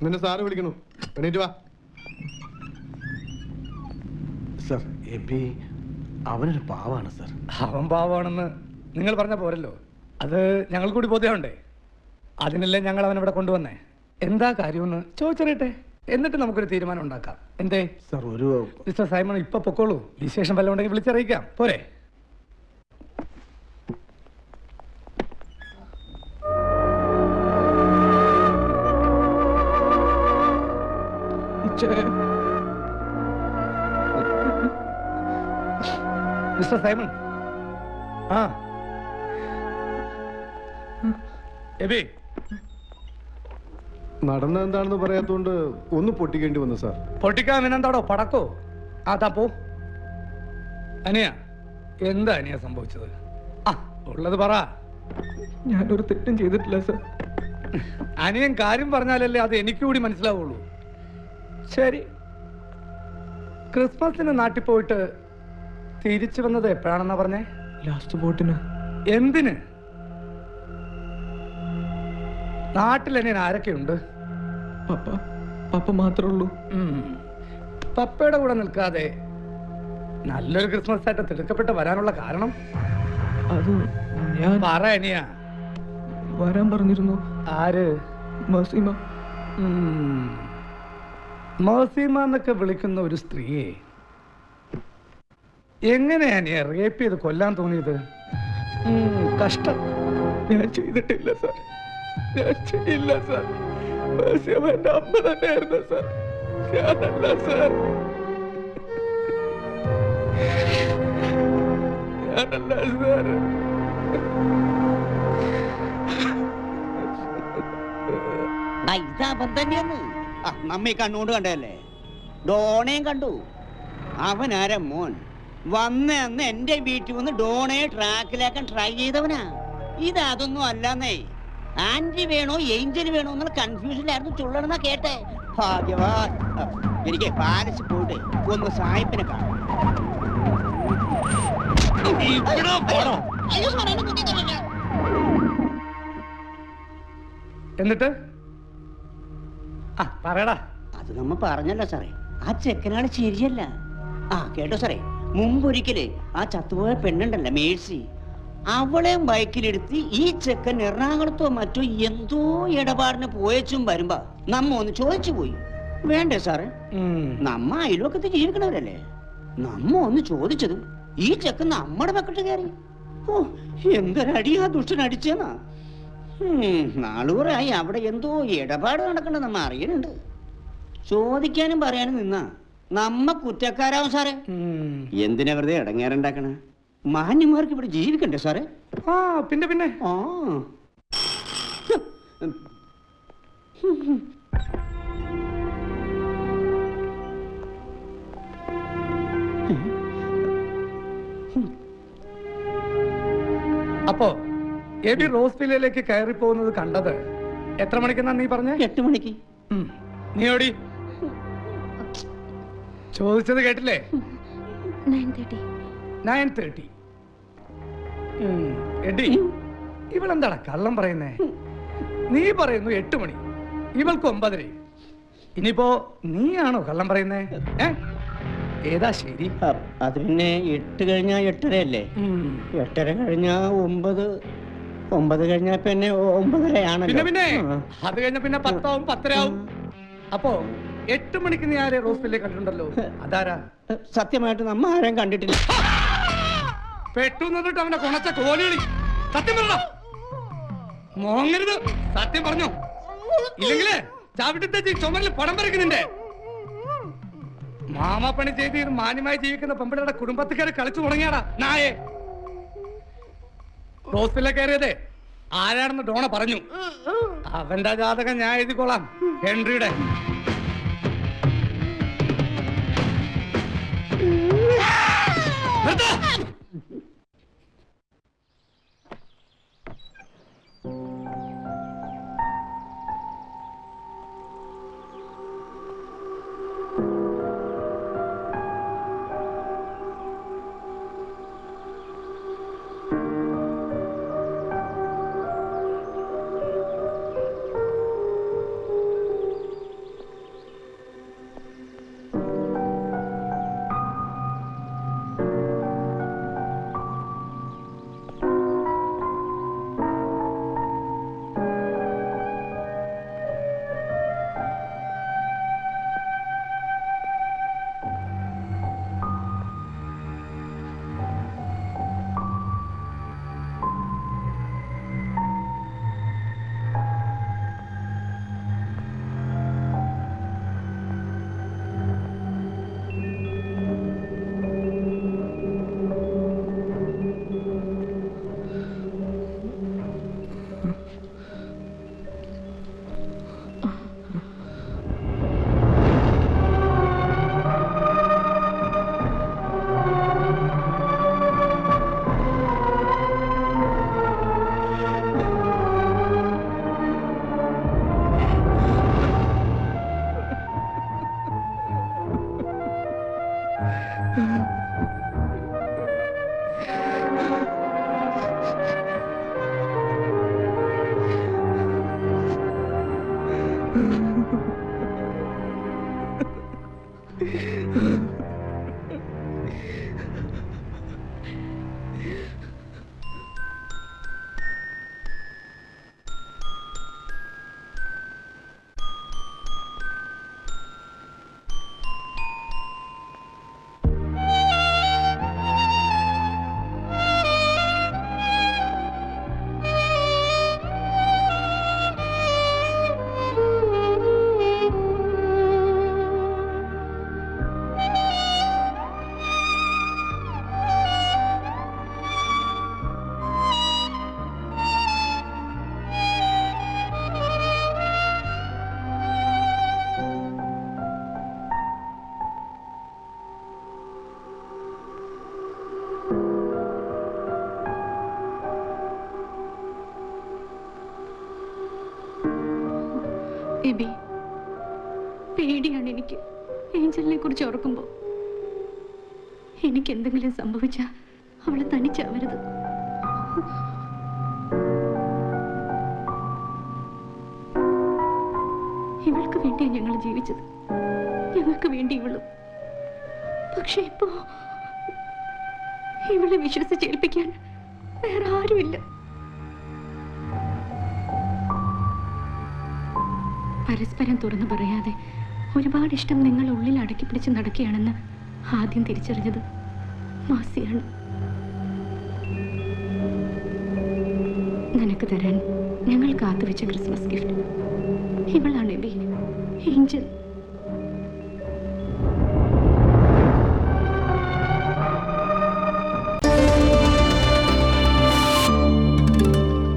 നിന്നെ സാറ് വിളിക്കണു, എണീറ്റ് വാ. സർ, എബി അവനൊരു പാവാണ് സർ. അവൻ പാവാണെന്ന് നിങ്ങൾ പറഞ്ഞ പോരല്ലോ, അത് ഞങ്ങൾ കൂടി ബോധ്യമുണ്ടേ. അതിനല്ലേ ഞങ്ങൾ അവനവിടെ കൊണ്ടുവന്നേ. എന്താ കാര്യമെന്ന് ചോദിച്ചറിയട്ടെ, എന്നിട്ട് നമുക്കൊരു തീരുമാനം ഉണ്ടാക്കാം. എന്തേ സർ? ഒരു മിസ്റ്റർ സൈമൺ ഇപ്പൊ പൊക്കോളൂ, വിശേഷം വല്ലതും ഉണ്ടെങ്കിൽ വിളിച്ചറിയിക്കാം, പോരെ? മിസ്റ്റർ സൈമൺ, ആ എബി, നടന്ന എന്താണെന്ന് പറയാത്തോണ്ട് ഒന്ന് പൊട്ടിക്കേണ്ടി വന്നു സാർ. പൊട്ടിക്കാൻ എന്താടോ പടക്കോ? അതാ പോ. അനിയ, എന്താ അനിയ സംഭവിച്ചത്? ആ ഉള്ളത് പറ. ഞാനൊരു തെറ്റും ചെയ്തിട്ടില്ല സർ. അനിയൻ കാര്യം പറഞ്ഞാലല്ലേ അത് എനിക്ക് കൂടി മനസ്സിലാവുള്ളൂ. ശരി, ക്രിസ്മസിന് നാട്ടിൽ പോയിട്ട് തിരിച്ചു വന്നത് എപ്പോഴാണെന്നാ പറഞ്ഞേ? ലാസ്റ്റ് ബോട്ടിന്. എന്തിന്? നാട്ടിൽ അനിയൻ ആരൊക്കെയുണ്ട്? പപ്പ മാത്രമേ ഉള്ളൂ. പപ്പയുടെ കൂടെ നിൽക്കാതെ നല്ലൊരു ക്രിസ്മസ് ആയിട്ട് തിടുക്കപ്പെട്ട് വരാനുള്ള കാരണം? അത് ഞാൻ പറ അനിയ. വരാൻ പറഞ്ഞിരുന്നു. ആര്? മസീമ. മസീമ എന്നൊക്കെ വിളിക്കുന്ന ഒരു സ്ത്രീയെ എങ്ങനെയാ നീ റേപ്പ് ചെയ്ത് കൊല്ലാൻ തോന്നിയത്? കഷ്ടം. ഞാൻ ചെയ്തിട്ടില്ല സാർ, ഞാൻ ചെയ്യില്ല സാർ. മസീമ എന്റെ അമ്മ തന്നെയായിരുന്നു സാർ, ഞാനല്ല സാർ, ഞാനല്ല സാർ. ഇതാപം തന്നെയെന്ന് നമ്മെ കണ്ണുകൊണ്ട് കണ്ടതല്ലേ. ഡോണയും കണ്ടു. അവനാര മോൻ വന്ന അന്ന് എന്റെ വീട്ടിൽ വന്ന് ഡോണയെ ട്രാക്കിലാക്കാൻ ട്രൈ ചെയ്തവനാ. ഇതൊന്നും അല്ലാന്നേ. ആന്റി വേണോ ഏഞ്ചൽ വേണോ എന്നുള്ള കൺഫ്യൂഷനിലായിരുന്നു ചുള്ളണെന്നാ കേട്ടെ. ഭാഗ്യവാൻ. എനിക്ക് പാലസ് പോട്ടെ ഒന്ന് സായിപ്പിനെ കാണാം. എന്നിട്ട് പറയടാ. അത് നമ്മ പറഞ്ഞല്ലോ സാറേ, ആ ചെക്കനാണ് ശരിയല്ല. കേട്ടോ സാറേ, മുമ്പൊരിക്കല് ആ ചത്തുപോയ പെണ്ണുണ്ടല്ലോ മേഴ്സി, അവളെ ബൈക്കിലെടുത്ത് ഈ ചെക്കൻ എറണാകുളത്തോ മറ്റോ എന്തോ ഇടപാടിന് പോയച്ചും വരുമ്പോ നമ്മ ഒന്ന് ചോദിച്ചു പോയി. വേണ്ടേ സാറേ? നമ്മ അയൽവക്കത്ത് ജീവിക്കണവരല്ലേ. നമ്മ ഒന്ന് ചോദിച്ചതും ഈ ചെക്കൻ നമ്മുടെ പക്കട്ട് കയറി. ഓ, എന്തൊരടി ആ ദുഷ്ടൻ അടിച്ചെന്നാ. നാളൂറായി അവിടെ എന്തോ ഇടപാട് നടക്കണ്ട നമ്മ അറിയുന്നുണ്ട്. ചോദിക്കാനും പറയാനും നിന്നാ നമ്മ കുറ്റക്കാരാവും സാറേ. എന്തിനാ വെറുതെ ഇടങ്ങേറുണ്ടാക്കണ? മാന്യന്മാർക്ക് ഇവിടെ ജീവിക്കണ്ടേ സാറേ? പിന്നെ പിന്നെ അപ്പോ എബി റോസ്വില്ലയിലേക്ക് കയറി പോകുന്നത് കണ്ടത് എത്ര മണിക്കെന്നാ നീ പറഞ്ഞ? 8 മണിക്ക്. നീ ഓടി ചോദിച്ചത് കേട്ടില്ലേ? 9:30. എടി, ഇവളെന്താടാ കള്ളം പറയുന്നേ? നീ പറയുന്നു 8 മണി, ഇവൾക്ക് 9:30. ഇനിയിപ്പോ നീയാണോ കള്ളം പറയുന്നേ? ഏതാ ശരി? അത് പിന്നെ 8 കഴിഞ്ഞാ 8:30 അല്ലേ? 8:30 കഴിഞ്ഞാ 9, 9 കഴിഞ്ഞാ പിന്നെ 9:30 പിന്നെ അത് കഴിഞ്ഞ പിന്നെ 10 ആവും, 10:30 ആവും. അപ്പോ 8 മണിക്ക് നീ ആരെ റോസ്വില്ലേ കണ്ടിട്ടുണ്ടല്ലോ, അതാരാ? സത്യമായിട്ട് നമ്മ ആരെയും കണ്ടിട്ടില്ല. പെട്ടുന്നിട്ട് അവന്റെ കൊണച്ച കോലുകളി. സത്യം പറഞ്ഞ മോങ്ങരുത്. സത്യം പറഞ്ഞോ, ഇല്ലെങ്കിലേ ചവിട്ടി ചുമരിൽ പടം വരയ്ക്കുന്നുണ്ട്. മാമാപ്പണി ചെയ്ത് മാന്യമായി ജീവിക്കുന്ന പെമ്പിടയുടെ കുടുംബത്തിക്കാര് കളിച്ചു തുടങ്ങിയാടാ നായെ. റോസ്വില്ല കയറിയതേ ആരാണെന്ന് ഡോണ പറഞ്ഞു. അവന്റെ ജാതകം ഞാൻ എഴുതിക്കോളാം, ഹെൻറിയുടെ. എബി, പേടിയാണ് എനിക്ക് ഏഞ്ചലിനെ കുറിച്ച് ഓർക്കുമ്പോൾ. എനിക്ക് എന്തെങ്കിലും സംഭവിച്ചാൽ അവളെ തനിച്ചാവരുത്. ഇവൾക്ക് വേണ്ടിയാണ് ഞങ്ങൾ ജീവിച്ചത്, ഞങ്ങൾക്ക് വേണ്ടി ഇവളും. പക്ഷെ ഇപ്പോ ഇവളെ വിശ്വസിച്ചേൽപ്പിക്കാൻ വേറെ ആരുമില്ല. പരസ്പരം തുറന്നു പറയാതെ ഒരുപാട് ഇഷ്ടം നിങ്ങൾ ഉള്ളിൽ അടക്കി പിടിച്ച് നടക്കുകയാണെന്ന് ആദ്യം തിരിച്ചറിഞ്ഞത് മാസിയാണ്. നിനക്ക് തരാൻ ഞങ്ങൾ കാത്തുവെച്ച ക്രിസ്മസ് ഗിഫ്റ്റ് ഇവളാണ് എബി, ഏഞ്ചൽ.